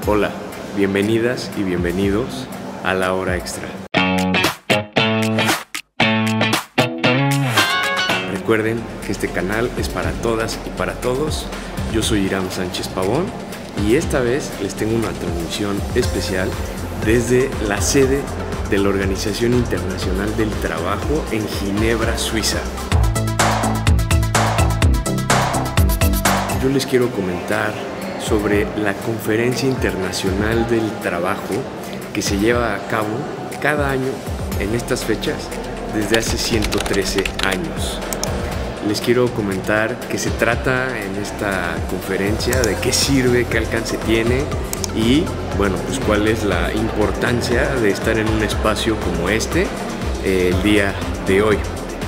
Hola, bienvenidas y bienvenidos a La Hora Extra. Recuerden que este canal es para todas y para todos. Yo soy Iram Sánchez Pavón y esta vez les tengo una transmisión especial desde la sede de la Organización Internacional del Trabajo en Ginebra, Suiza. Yo les quiero comentar sobre la Conferencia Internacional del Trabajo que se lleva a cabo cada año en estas fechas desde hace 113 años. Les quiero comentar qué se trata en esta conferencia, de qué sirve, qué alcance tiene y, bueno, pues cuál es la importancia de estar en un espacio como este el día de hoy.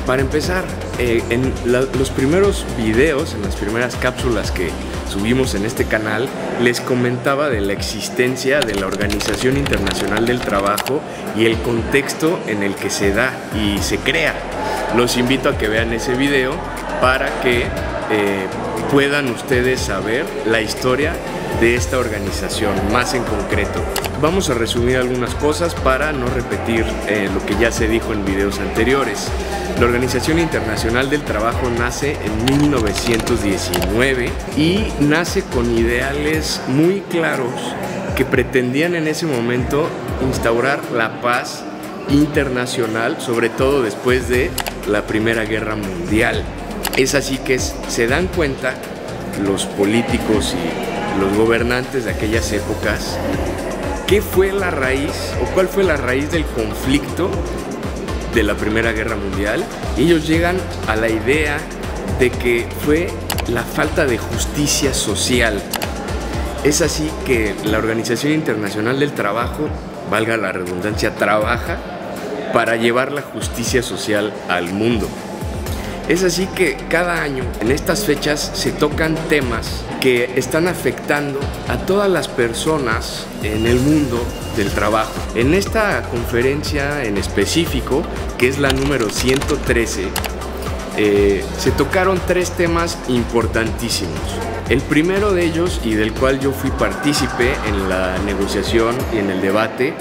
Para empezar, en los primeros videos, en las primeras cápsulas que subimos en este canal, les comentaba de la existencia de la Organización Internacional del Trabajo y el contexto en el que se da y se crea. Los invito a que vean ese video para que puedan ustedes saber la historia de esta organización más en concreto. Vamos a resumir algunas cosas para no repetir lo que ya se dijo en videos anteriores. La Organización Internacional del Trabajo nace en 1919 y nace con ideales muy claros que pretendían en ese momento instaurar la paz internacional, sobre todo después de la Primera Guerra Mundial. Es así que se dan cuenta los políticos y los gobernantes de aquellas épocas qué fue la raíz o cuál fue la raíz del conflicto de la Primera Guerra Mundial. Ellos llegan a la idea de que fue la falta de justicia social. Es así que la Organización Internacional del Trabajo, valga la redundancia, trabaja para llevar la justicia social al mundo. Es así que cada año en estas fechas se tocan temas que están afectando a todas las personas en el mundo del trabajo. En esta conferencia en específico, que es la número 113, se tocaron tres temas importantísimos. El primero de ellos, y del cual yo fui partícipe en la negociación y en el debate,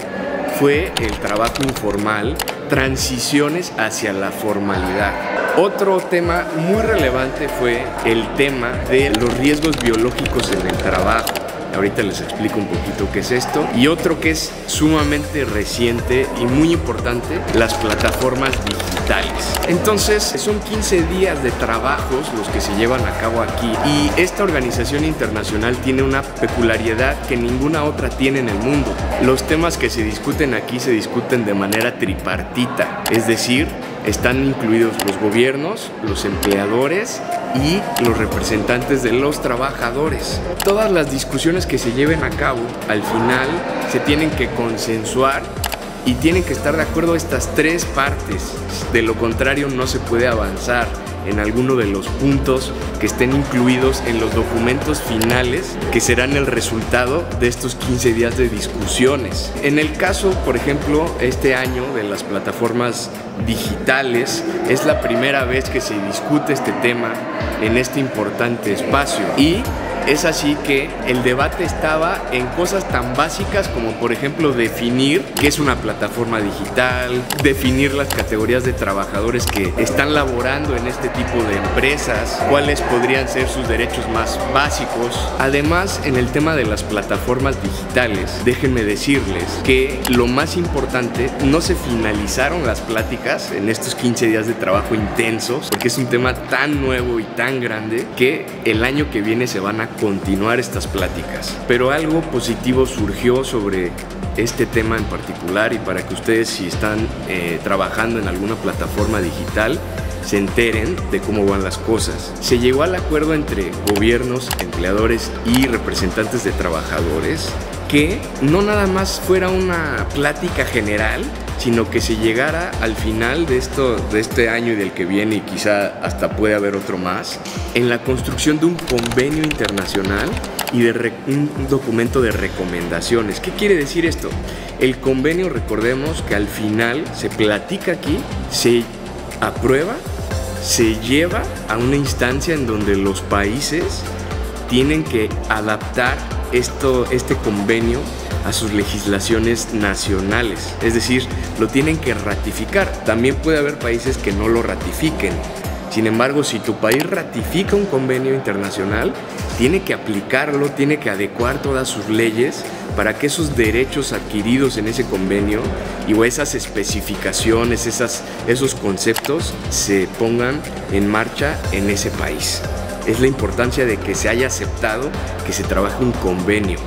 fue el trabajo informal, transiciones hacia la formalidad. Otro tema muy relevante fue el tema de los riesgos biológicos en el trabajo. Ahorita les explico un poquito qué es esto. Y otro que es sumamente reciente y muy importante, las plataformas digitales. Entonces, son 15 días de trabajos los que se llevan a cabo aquí. Y esta organización internacional tiene una peculiaridad que ninguna otra tiene en el mundo. Los temas que se discuten aquí se discuten de manera tripartita. Es decir, están incluidos los gobiernos, los empleadores y los representantes de los trabajadores. Todas las discusiones que se lleven a cabo, al final se tienen que consensuar y tienen que estar de acuerdo estas tres partes. De lo contrario, no se puede avanzar en alguno de los puntos que estén incluidos en los documentos finales que serán el resultado de estos 15 días de discusiones. En el caso, por ejemplo, este año de las plataformas digitales, es la primera vez que se discute este tema en este importante espacio y es así que el debate estaba en cosas tan básicas como, por ejemplo, definir qué es una plataforma digital, definir las categorías de trabajadores que están laborando en este tipo de empresas, cuáles podrían ser sus derechos más básicos. Además, en el tema de las plataformas digitales, déjenme decirles que lo más importante, no se finalizaron las pláticas en estos 15 días de trabajo intensos, porque es un tema tan nuevo y tan grande que el año que viene se van a continuar estas pláticas. Pero algo positivo surgió sobre este tema en particular y para que ustedes, si están trabajando en alguna plataforma digital, se enteren de cómo van las cosas. Se llegó al acuerdo entre gobiernos, empleadores y representantes de trabajadores que no nada más fuera una plática general, sino que se llegara al final de este año y del que viene, y quizá hasta puede haber otro más, en la construcción de un convenio internacional y de un documento de recomendaciones. ¿Qué quiere decir esto? El convenio, recordemos que al final se platica aquí, se aprueba, se lleva a una instancia en donde los países tienen que adaptar este convenio a sus legislaciones nacionales, es decir, lo tienen que ratificar. También puede haber países que no lo ratifiquen. Sin embargo, si tu país ratifica un convenio internacional, tiene que aplicarlo, tiene que adecuar todas sus leyes para que esos derechos adquiridos en ese convenio y esas especificaciones, esos conceptos se pongan en marcha en ese país. Es la importancia de que se haya aceptado que se trabaje un convenio.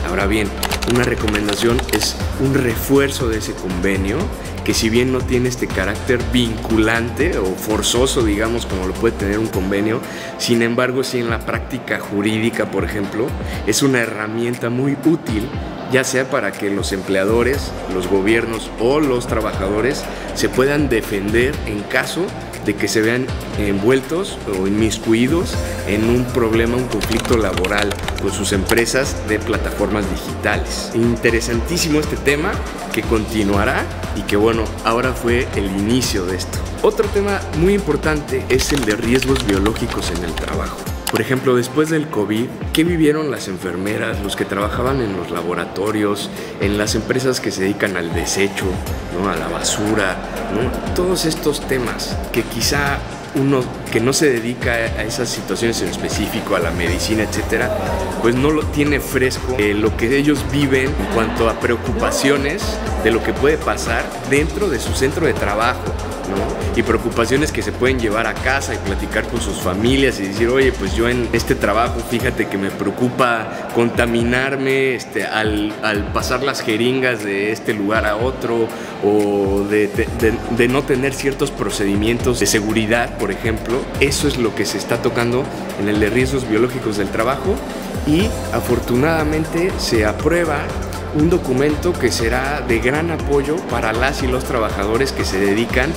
Ahora bien, una recomendación es un refuerzo de ese convenio, que si bien no tiene este carácter vinculante o forzoso, digamos, como lo puede tener un convenio, sin embargo, sí en la práctica jurídica, por ejemplo, es una herramienta muy útil, ya sea para que los empleadores, los gobiernos o los trabajadores se puedan defender en caso de que se vean envueltos o inmiscuidos en un problema, un conflicto laboral con sus empresas de plataformas digitales. Interesantísimo este tema que continuará y que bueno, ahora fue el inicio de esto. Otro tema muy importante es el de riesgos biológicos en el trabajo. Por ejemplo, después del COVID, ¿qué vivieron las enfermeras, los que trabajaban en los laboratorios, en las empresas que se dedican al desecho, ¿no? A la basura, ¿no? Todos estos temas que quizá uno que no se dedica a esas situaciones en específico, a la medicina, etcétera, pues no lo tiene fresco lo que ellos viven en cuanto a preocupaciones de lo que puede pasar dentro de su centro de trabajo, ¿no? Y preocupaciones que se pueden llevar a casa y platicar con sus familias y decir, oye, pues yo en este trabajo, fíjate que me preocupa contaminarme al pasar las jeringas de este lugar a otro, o de no tener ciertos procedimientos de seguridad, por ejemplo. Eso es lo que se está tocando en el de riesgos biológicos del trabajo, y afortunadamente se aprueba un documento que será de gran apoyo para las y los trabajadores que se dedican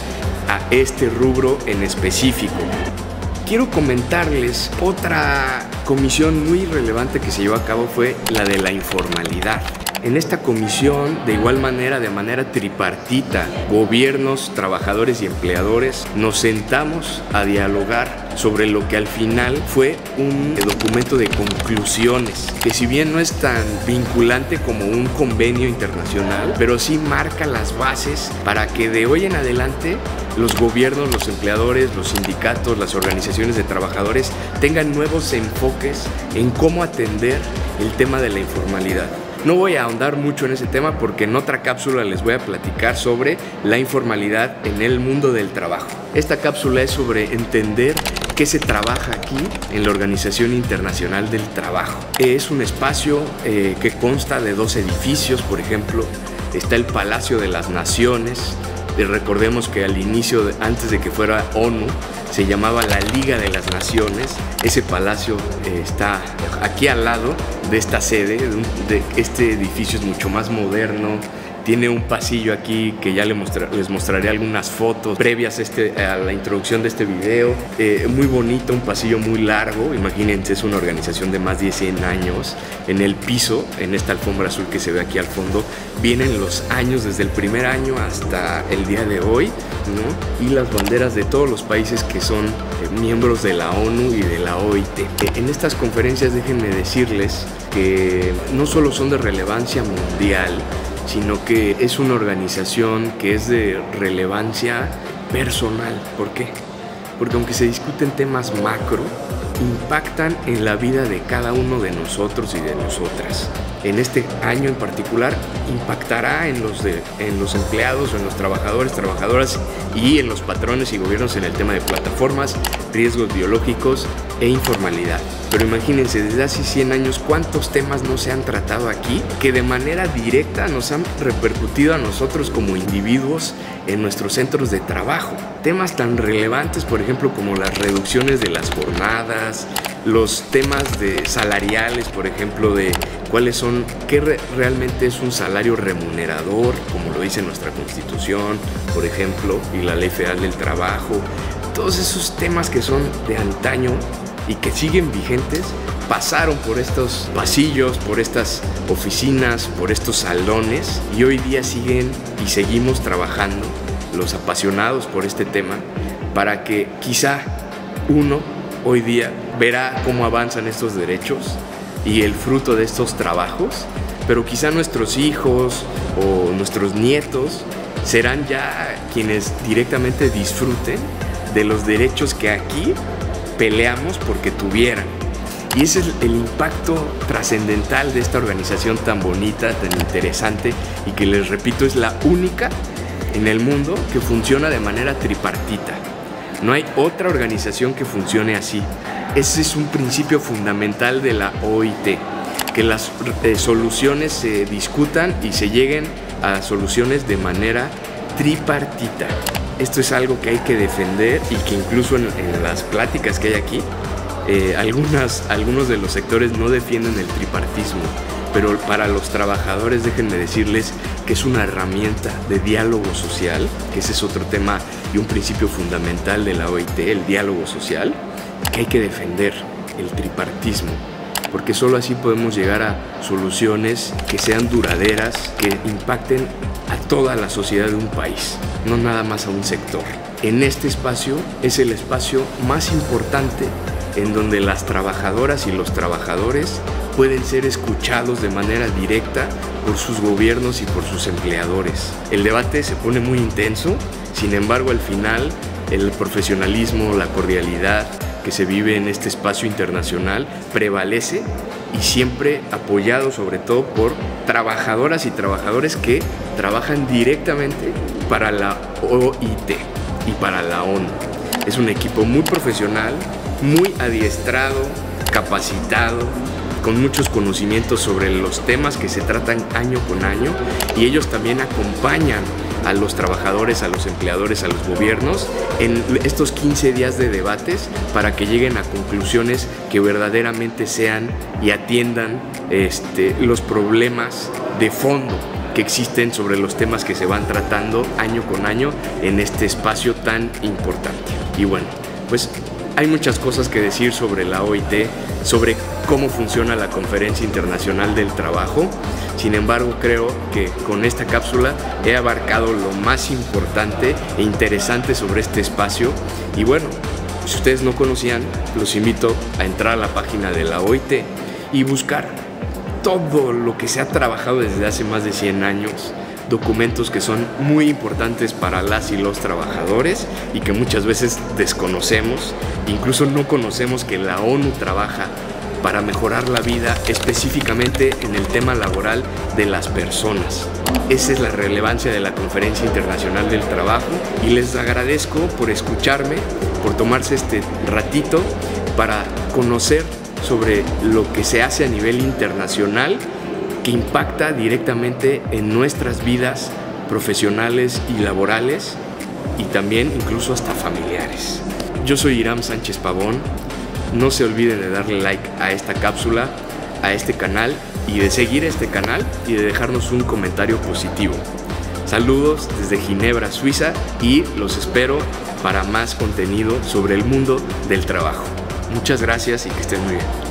a este rubro en específico. Quiero comentarles otra comisión muy relevante que se llevó a cabo, fue la de la informalidad. En esta comisión, de igual manera, de manera tripartita, gobiernos, trabajadores y empleadores, nos sentamos a dialogar sobre lo que al final fue un documento de conclusiones, que si bien no es tan vinculante como un convenio internacional, pero sí marca las bases para que de hoy en adelante los gobiernos, los empleadores, los sindicatos, las organizaciones de trabajadores tengan nuevos enfoques en cómo atender el tema de la informalidad. No voy a ahondar mucho en ese tema porque en otra cápsula les voy a platicar sobre la informalidad en el mundo del trabajo. Esta cápsula es sobre entender qué se trabaja aquí en la Organización Internacional del Trabajo. Es un espacio que consta de 2 edificios, por ejemplo. Está el Palacio de las Naciones. Recordemos que al inicio, antes de que fuera ONU, se llamaba la Liga de las Naciones. Ese palacio está aquí al lado de esta sede. Este edificio es mucho más moderno. Tiene un pasillo aquí que ya les mostraré algunas fotos previas a la introducción de este video. Muy bonito, un pasillo muy largo. Imagínense, es una organización de más de 100 años. En el piso, en esta alfombra azul que se ve aquí al fondo, vienen los años desde el primer año hasta el día de hoy, ¿no? Y las banderas de todos los países que son miembros de la ONU y de la OIT. En estas conferencias déjenme decirles que no solo son de relevancia mundial, sino que es una organización que es de relevancia personal. ¿Por qué? Porque aunque se discuten temas macro, impactan en la vida de cada uno de nosotros y de nosotras. En este año en particular impactará en los empleados o en los trabajadores, trabajadoras y en los patrones y gobiernos en el tema de plataformas, riesgos biológicos e informalidad. Pero imagínense, desde hace 100 años, ¿cuántos temas no se han tratado aquí que de manera directa nos han repercutido a nosotros como individuos en nuestros centros de trabajo? Temas tan relevantes, por ejemplo, como las reducciones de las jornadas, los temas salariales, por ejemplo, de qué realmente es un salario remunerador, como lo dice nuestra Constitución, por ejemplo, y la Ley Federal del Trabajo. Todos esos temas que son de antaño y que siguen vigentes, pasaron por estos pasillos, por estas oficinas, por estos salones, y hoy día siguen y seguimos trabajando, los apasionados por este tema, para que quizá uno hoy día verá cómo avanzan estos derechos, y el fruto de estos trabajos, pero quizá nuestros hijos o nuestros nietos serán ya quienes directamente disfruten de los derechos que aquí peleamos porque tuvieran. Y ese es el impacto trascendental de esta organización tan bonita, tan interesante, y que les repito es la única en el mundo que funciona de manera tripartita. No hay otra organización que funcione así. Ese es un principio fundamental de la OIT, que las soluciones se discutan y se lleguen a soluciones de manera tripartita. Esto es algo que hay que defender y que incluso en las pláticas que hay aquí, algunos de los sectores no defienden el tripartismo, pero para los trabajadores déjenme decirles que es una herramienta de diálogo social, que ese es otro tema y un principio fundamental de la OIT, el diálogo social, que hay que defender el tripartismo, porque solo así podemos llegar a soluciones que sean duraderas, que impacten a toda la sociedad de un país, no nada más a un sector. En este espacio es el espacio más importante en donde las trabajadoras y los trabajadores pueden ser escuchados de manera directa por sus gobiernos y por sus empleadores. El debate se pone muy intenso, sin embargo al final el profesionalismo, la cordialidad que se vive en este espacio internacional prevalece y siempre apoyado sobre todo por trabajadoras y trabajadores que trabajan directamente para la OIT y para la ONU. Es un equipo muy profesional, muy adiestrado, capacitado, con muchos conocimientos sobre los temas que se tratan año con año, y ellos también acompañan a los trabajadores, a los empleadores, a los gobiernos en estos 15 días de debates para que lleguen a conclusiones que verdaderamente sean y atiendan los problemas de fondo que existen sobre los temas que se van tratando año con año en este espacio tan importante. Y bueno, pues hay muchas cosas que decir sobre la OIT, sobre cómo funciona la Conferencia Internacional del Trabajo. Sin embargo, creo que con esta cápsula he abarcado lo más importante e interesante sobre este espacio. Y bueno, si ustedes no conocían, los invito a entrar a la página de la OIT y buscar todo lo que se ha trabajado desde hace más de 100 años, documentos que son muy importantes para las y los trabajadores y que muchas veces desconocemos, incluso no conocemos que la ONU trabaja para mejorar la vida específicamente en el tema laboral de las personas. Esa es la relevancia de la Conferencia Internacional del Trabajo y les agradezco por escucharme, por tomarse este ratito para conocer sobre lo que se hace a nivel internacional que impacta directamente en nuestras vidas profesionales y laborales y también incluso hasta familiares. Yo soy Hiram Sánchez Pavón. No se olviden de darle like a esta cápsula, a este canal y de seguir este canal y de dejarnos un comentario positivo. Saludos desde Ginebra, Suiza, y los espero para más contenido sobre el mundo del trabajo. Muchas gracias y que estén muy bien.